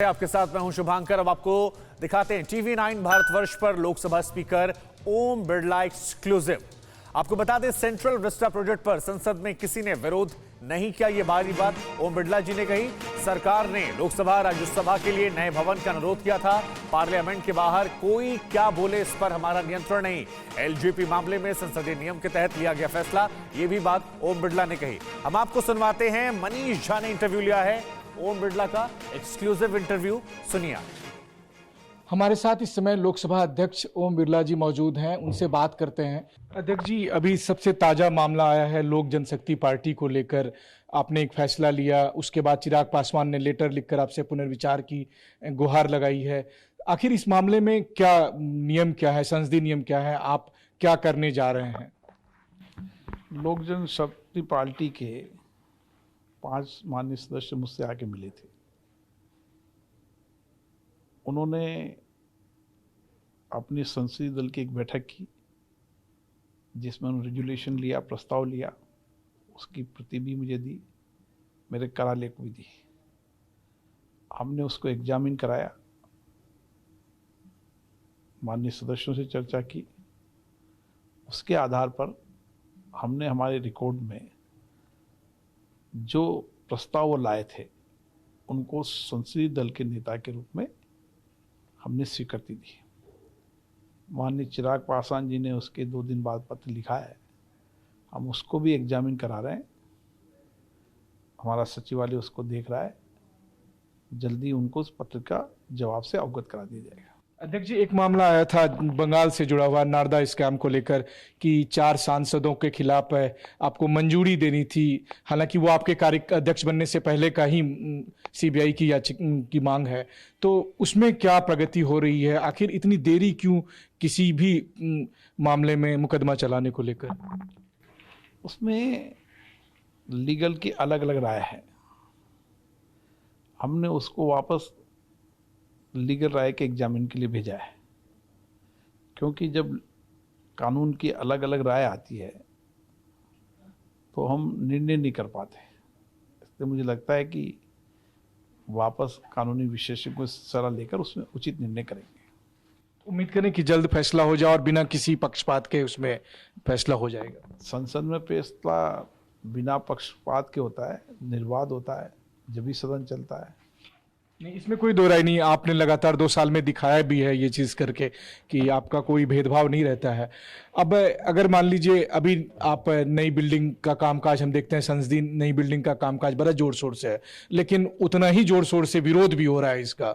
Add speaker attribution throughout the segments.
Speaker 1: आपके साथ मैं हूं शुभांकर। अब आपको दिखाते हैं TV9 भारतवर्ष पर लोकसभा स्पीकर ओम बिरला एक्सक्लूसिव। आपको बता दें, सेंट्रल विस्टा प्रोजेक्ट पर संसद में किसी ने विरोध नहीं किया। ये भारी बात ओम बिरला जी ने कही। सरकार ने लोकसभा राज्यसभा के लिए नए भवन का अनुरोध किया था। पार्लियामेंट के बाहर कोई क्या बोले इस पर हमारा नियंत्रण नहीं। LGP मामले में संसदीय नियम के तहत लिया गया फैसला, ये भी बात ओम बिरला ने कही। हम आपको सुनवाते हैं, मनीष झा ने इंटरव्यू लिया है ओम बिरला का, एक्सक्लूसिव इंटरव्यू सुनिए।
Speaker 2: हमारे साथ इस समय लोकसभा अध्यक्ष ओम बिरला जी मौजूद हैं, उनसे बात करते हैं। अध्यक्ष जी, अभी सबसे ताजा मामला आया है लोक जनशक्ति पार्टी को लेकर। आपने एक फैसला लिया, उसके बाद चिराग पासवान ने लेटर लिखकर आपसे पुनर्विचार की गुहार लगाई है। आखिर इस मामले में क्या नियम क्या है, संसदीय नियम क्या है, आप क्या करने जा रहे हैं?
Speaker 3: लोक जनशक्ति पार्टी के 5 माननीय सदस्य मुझसे आके मिले थे। उन्होंने अपनी संसदीय दल की एक बैठक की जिसमें उन्होंने रेजुलेशन लिया, प्रस्ताव लिया, उसकी प्रति भी मुझे दी, मेरे कराले को भी दी। हमने उसको एग्जामिन कराया, माननीय सदस्यों से चर्चा की। उसके आधार पर हमने हमारे रिकॉर्ड में जो प्रस्ताव वो लाए थे उनको संसदीय दल के नेता के रूप में हमने स्वीकृति दी। माननीय चिराग पासवान जी ने उसके 2 दिन बाद पत्र लिखा है, हम उसको भी एग्जामिन करा रहे हैं। हमारा सचिवालय उसको देख रहा है, जल्दी उनको उस पत्र का जवाब से अवगत करा दिया जाएगा।
Speaker 2: अध्यक्ष जी, एक मामला आया था बंगाल से जुड़ा हुआ नारदा स्कैम को लेकर कि 4 सांसदों के खिलाफ आपको मंजूरी देनी थी। हालांकि वो आपके कार्य अध्यक्ष बनने से पहले का ही CBI की की मांग है, तो उसमें क्या प्रगति हो रही है? आखिर इतनी देरी क्यों किसी भी मामले में मुकदमा चलाने को लेकर?
Speaker 3: उसमें लीगल की अलग अलग राय है। हमने उसको वापस लीगल राय के एग्जामिन के लिए भेजा है, क्योंकि जब कानून की अलग अलग राय आती है तो हम निर्णय नहीं कर पाते। इसलिए मुझे लगता है कि वापस कानूनी विशेषज्ञों से सलाह लेकर उसमें उचित निर्णय करेंगे।
Speaker 2: उम्मीद करें कि जल्द फैसला हो जाए और बिना किसी पक्षपात के उसमें फैसला हो जाएगा।
Speaker 3: संसद में फैसला बिना पक्षपात के होता है, निर्वाध होता है, जब भी सदन चलता है।
Speaker 2: नहीं, इसमें कोई दो राय नहीं। आपने लगातार 2 साल में दिखाया भी है ये चीज करके कि आपका कोई भेदभाव नहीं रहता है। अब अगर मान लीजिए अभी आप नई बिल्डिंग का कामकाज, हम देखते हैं संसदीय नई बिल्डिंग का कामकाज बड़ा जोर शोर से है, लेकिन उतना ही जोर शोर से विरोध भी हो रहा है इसका।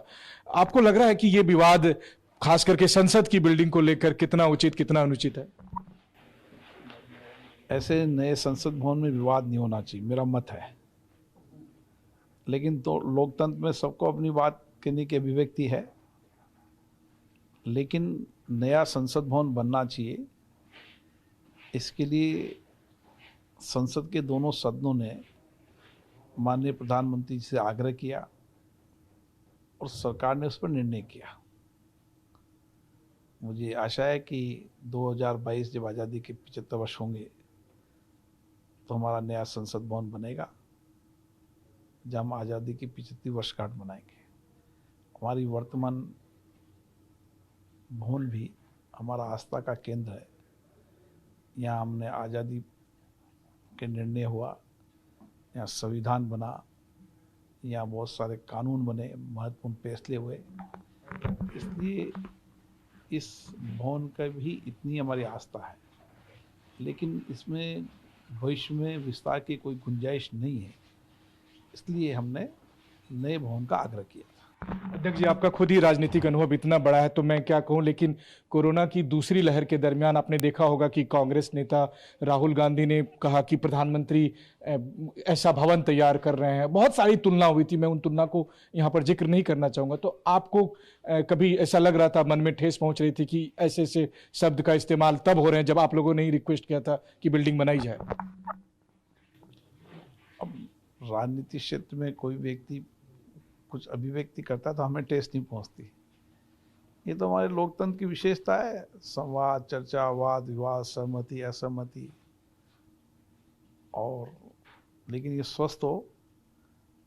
Speaker 2: आपको लग रहा है कि ये विवाद खास करके संसद की बिल्डिंग को लेकर कितना उचित कितना अनुचित है?
Speaker 3: ऐसे नए संसद भवन में विवाद नहीं होना चाहिए, मेरा मत है। लेकिन तो लोकतंत्र में सबको अपनी बात कहने की अभिव्यक्ति है, लेकिन नया संसद भवन बनना चाहिए। इसके लिए संसद के दोनों सदनों ने माननीय प्रधानमंत्री जी से आग्रह किया और सरकार ने उस पर निर्णय किया। मुझे आशा है कि 2022 जब आज़ादी के 75 वर्ष होंगे तो हमारा नया संसद भवन बनेगा, जब हम आज़ादी की 75वीं वर्षगांठ मनाएंगे। हमारी वर्तमान भवन भी हमारा आस्था का केंद्र है। यहाँ हमने आज़ादी के निर्णय हुआ, यहाँ संविधान बना, यहाँ बहुत सारे कानून बने, महत्वपूर्ण फैसले हुए। इसलिए इस भवन का भी इतनी हमारी आस्था है, लेकिन इसमें भविष्य में विस्तार की कोई गुंजाइश नहीं है। इसलिए हमने नए भवन का आग्रह किया था।
Speaker 2: अध्यक्ष जी, आपका खुद ही राजनीतिक अनुभव इतना बड़ा है तो मैं क्या कहूं, लेकिन कोरोना की दूसरी लहर के दरमियान आपने देखा होगा कि कांग्रेस नेता राहुल गांधी ने कहा कि प्रधानमंत्री ऐसा भवन तैयार कर रहे हैं। बहुत सारी तुलना हुई थी, मैं उन तुलना को यहाँ पर जिक्र नहीं करना चाहूंगा। तो आपको कभी ऐसा लग रहा था, मन में ठेस पहुंच रही थी कि ऐसे ऐसे शब्द का इस्तेमाल तब हो रहे हैं जब आप लोगों ने ही रिक्वेस्ट किया था कि बिल्डिंग बनाई जाए?
Speaker 3: राजनीतिक क्षेत्र में कोई व्यक्ति कुछ अभिव्यक्ति करता है तो हमें ठेस नहीं पहुंचती। ये तो हमारे लोकतंत्र की विशेषता है, संवाद, चर्चा, वाद विवाद, सहमति असहमति। और लेकिन ये स्वस्थ हो,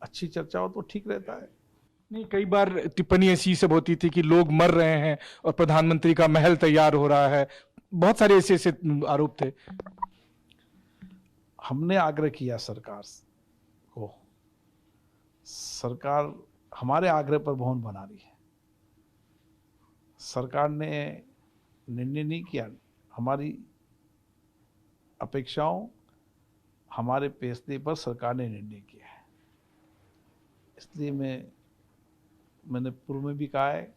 Speaker 3: अच्छी चर्चा हो तो ठीक रहता है।
Speaker 2: नहीं, कई बार टिप्पणी ऐसी सब होती थी कि लोग मर रहे हैं और प्रधानमंत्री का महल तैयार हो रहा है। बहुत सारे ऐसे ऐसे आरोप थे।
Speaker 3: हमने आग्रह किया सरकार को, सरकार हमारे आग्रह पर भवन बना रही है। सरकार ने निर्णय नहीं किया, हमारी अपेक्षाओं, हमारे फैसले पर सरकार ने निर्णय किया है। इसलिए मैंने पूर्व में भी कहा है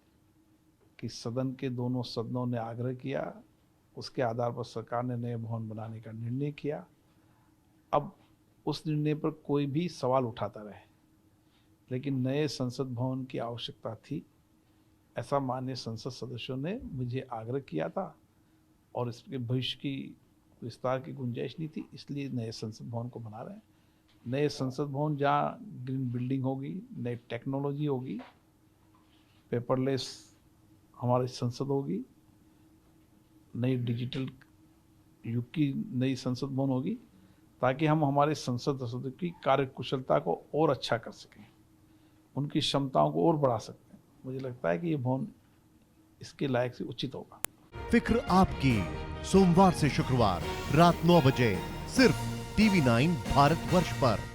Speaker 3: कि सदन के दोनों सदनों ने आग्रह किया, उसके आधार पर सरकार ने नए भवन बनाने का निर्णय किया। अब उस निर्णय पर कोई भी सवाल उठाता रहे, लेकिन नए संसद भवन की आवश्यकता थी, ऐसा माननीय संसद सदस्यों ने मुझे आग्रह किया था और इसके भविष्य की विस्तार की गुंजाइश नहीं थी, इसलिए नए संसद भवन को बना रहे हैं। नए संसद भवन जहाँ ग्रीन बिल्डिंग होगी, नई टेक्नोलॉजी होगी, पेपरलेस हमारी संसद होगी, नई डिजिटल युग की नई संसद भवन होगी, ताकि हम हमारे संसद सदस्यों की कार्यकुशलता को और अच्छा कर सकें, उनकी क्षमताओं को और बढ़ा सकते हैं। मुझे लगता है कि ये भवन इसके लायक से उचित होगा।
Speaker 4: फिक्र आपकी, सोमवार से शुक्रवार रात 9 बजे सिर्फ TV9 भारतवर्ष पर।